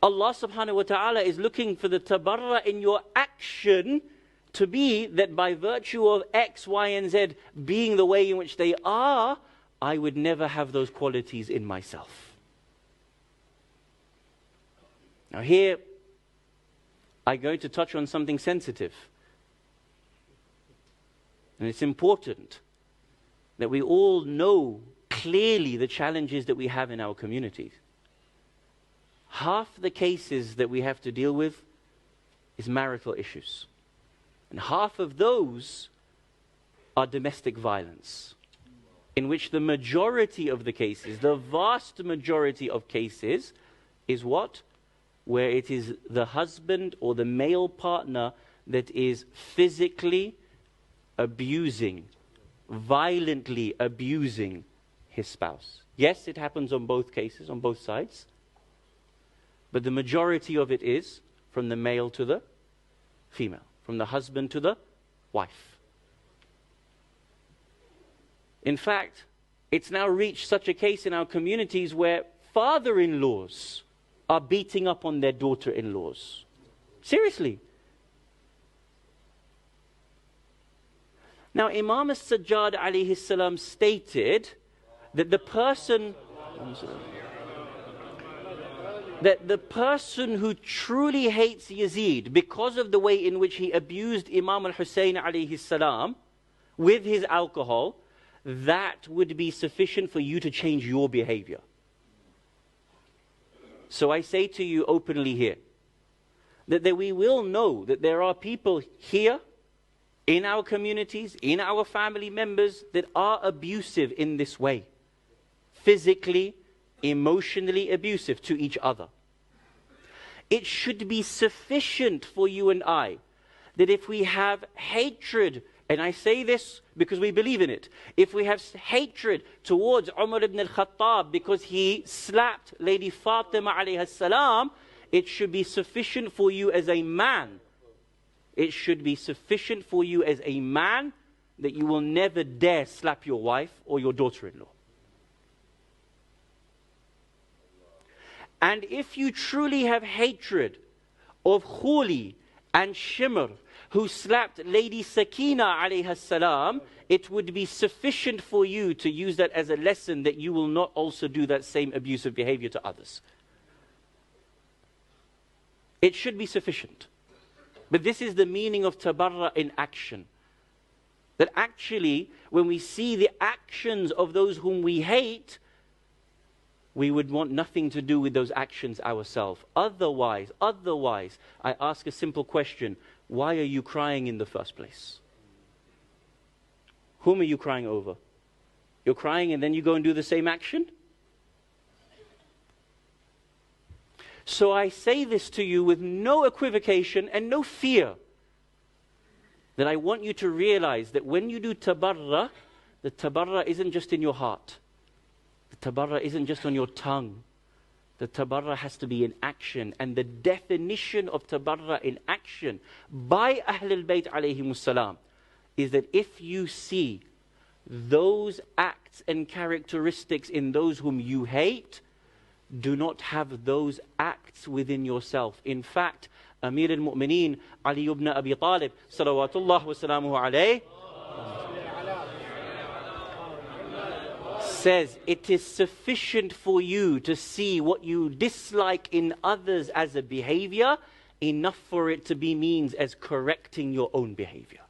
Allah subhanahu wa ta'ala is looking for the tabarra in your action to be that by virtue of X, Y, and Z being the way in which they are, I would never have those qualities in myself. Now here, I'm going to touch on something sensitive. And it's important that we all know clearly the challenges that we have in our communities. Half the cases that we have to deal with is marital issues. And half of those are domestic violence, in which the majority of the cases, the vast majority of cases, is what? Where it is the husband or the male partner that is physically abusing, violently abusing his spouse. Yes, it happens on both cases, on both sides. But the majority of it is from the male to the female, from the husband to the wife. In fact, it's now reached such a case in our communities where father-in-laws are beating up on their daughter-in-laws. Seriously. Now, Imam as-Sajjad alayhi salam stated that the person who truly hates Yazid because of the way in which he abused Imam al-Hussein alayhi salam with his alcohol, that would be sufficient for you to change your behavior. So I say to you openly here, that we will know that there are people here, in our communities, in our family members, that are abusive in this way. Physically, emotionally abusive to each other. It should be sufficient for you and I, that if we have hatred, and I say this because we believe in it, if we have hatred towards Umar ibn al-Khattab because he slapped Lady Fatima alayha salam, it should be sufficient for you as a man. It should be sufficient for you as a man that you will never dare slap your wife or your daughter-in-law. And if you truly have hatred of Khuli and Shimr, who slapped Lady Sakina alayha salam, it would be sufficient for you to use that as a lesson that you will not also do that same abusive behavior to others. It should be sufficient. But this is the meaning of tabarra in action. That actually, when we see the actions of those whom we hate, we would want nothing to do with those actions ourselves. Otherwise, I ask a simple question. Why are you crying in the first place? Whom are you crying over? You're crying and then you go and do the same action? So I say this to you with no equivocation and no fear, that I want you to realize that when you do tabarra, the tabarra isn't just in your heart. The tabarra isn't just on your tongue. The tabarra has to be in action. And the definition of tabarra in action by Ahlulbayt alayhimus salam is that if you see those acts and characteristics in those whom you hate, do not have those acts within yourself. In fact, Amir al-Mu'mineen Ali ibn Abi Talib salawatullah wa salamuhu alayh says, it is sufficient for you to see what you dislike in others as a behavior, enough for it to be means as correcting your own behavior.